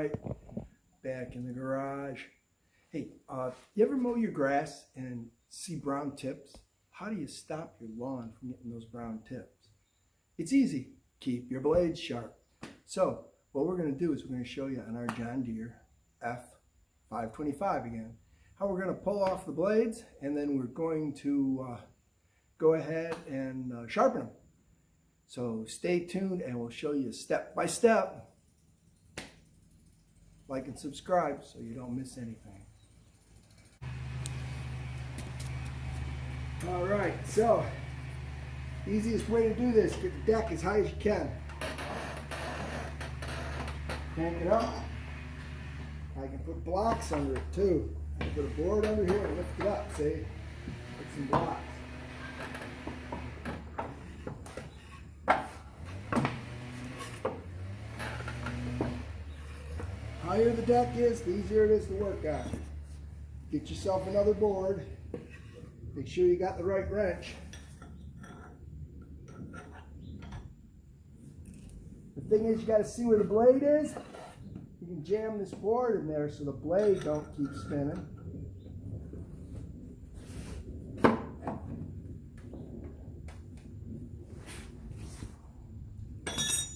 right, back in the garage. Hey, you ever mow your grass and see brown tips? How do you stop your lawn from getting those brown tips? It's easy. Keep your blades sharp. So what we're going to do is we're going to show you on our John Deere F525 again how we're going to pull off the blades, and then we're going to go ahead and sharpen them. So stay tuned and we'll show you step by step. Like and subscribe so you don't miss anything. All right, so easiest way to do this, get the deck as high as you can. Crank it up. I can put blocks under it too. I can put a board under here and lift it up, see? Put some blocks. The higher the deck is, the easier it is to work on. Get yourself another board. Make sure you got the right wrench. The thing is, you got to see where the blade is. You can jam this board in there so the blade don't keep spinning.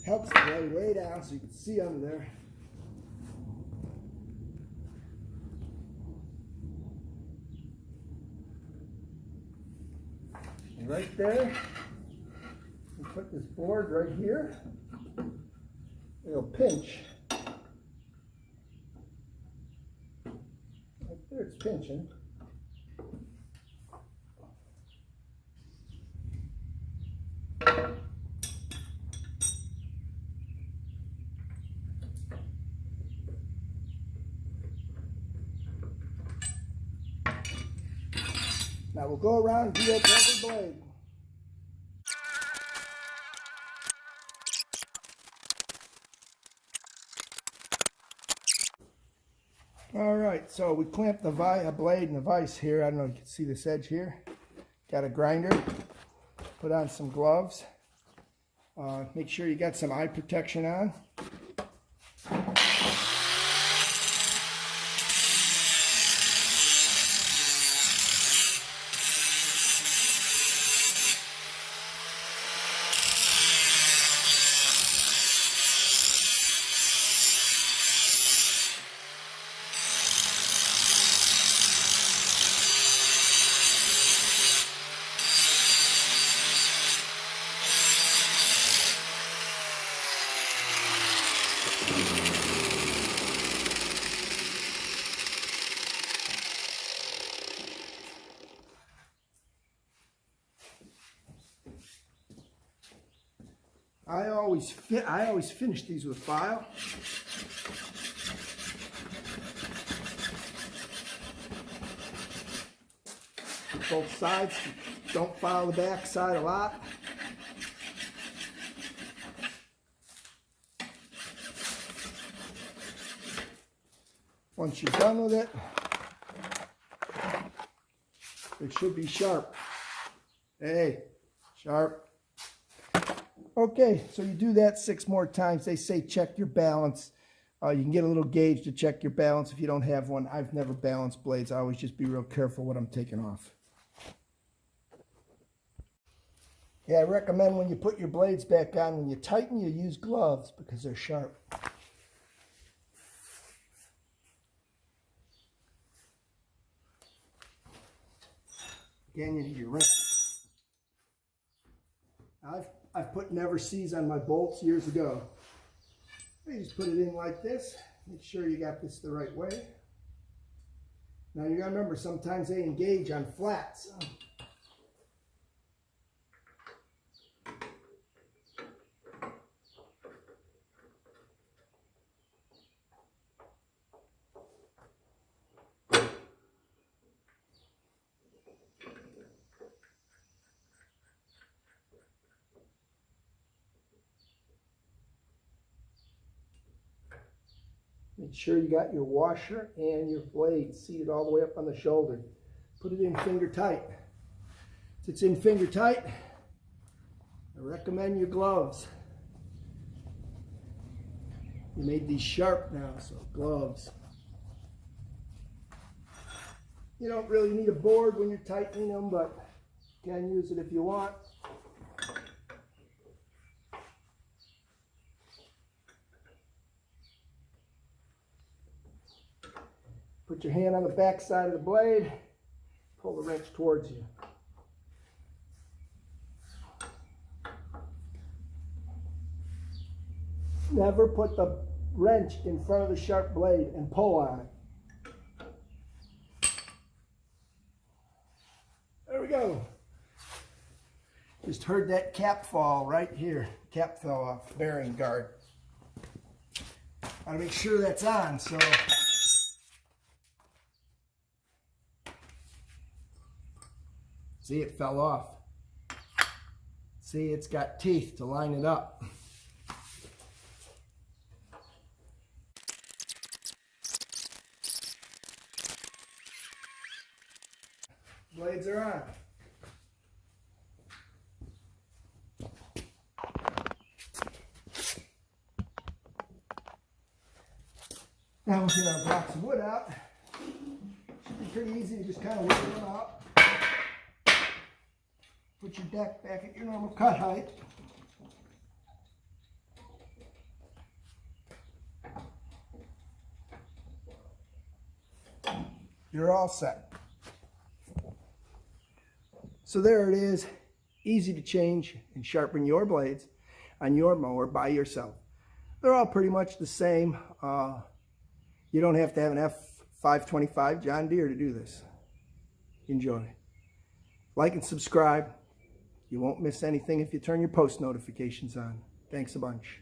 Helps the blade way down so you can see under there. And right there, we put this board right here. It'll pinch. Right there, it's pinching. Now we'll go around and do that to every blade. All right, so we clamped the blade in the vise here. I don't know if you can see this edge here. Got a grinder. Put on some gloves. Make sure you got some eye protection on. I always finish these with file. With both sides. Don't file the back side a lot. Once you're done with it, it should be sharp. Hey, sharp. Okay, so you do that 6 more times. They say check your balance. You can get a little gauge to check your balance if you don't have one. I've never balanced blades. I always just be real careful what I'm taking off. Yeah, I recommend when you put your blades back on, when you tighten, you use gloves because they're sharp. Again, you need your wrench. I've put never sees on my bolts years ago. You just put it in like this. Make sure you got this the right way. Now you gotta remember, sometimes they engage on flats. Make sure you got your washer and your blade seated all the way up on the shoulder. Put it in finger tight. If it's in finger tight, I recommend your gloves. You made these sharp now, so gloves. You don't really need a board when you're tightening them, but you can use it if you want. Put your hand on the back side of the blade, pull the wrench towards you. Never put the wrench in front of the sharp blade and pull on it. There we go. Just heard that cap fall right here. Cap fell off, bearing guard. Gotta make sure that's on, so. See, it fell off. See, it's got teeth to line it up. Blades are on. Now we'll get our blocks of wood out. Should be pretty easy to just kind of whittle them out. Put your deck back at your normal cut height. You're all set. So there it is, easy to change and sharpen your blades on your mower by yourself. They're all pretty much the same. You don't have to have an F525 John Deere to do this. Enjoy. Like and subscribe. You won't miss anything if you turn your post notifications on. Thanks a bunch.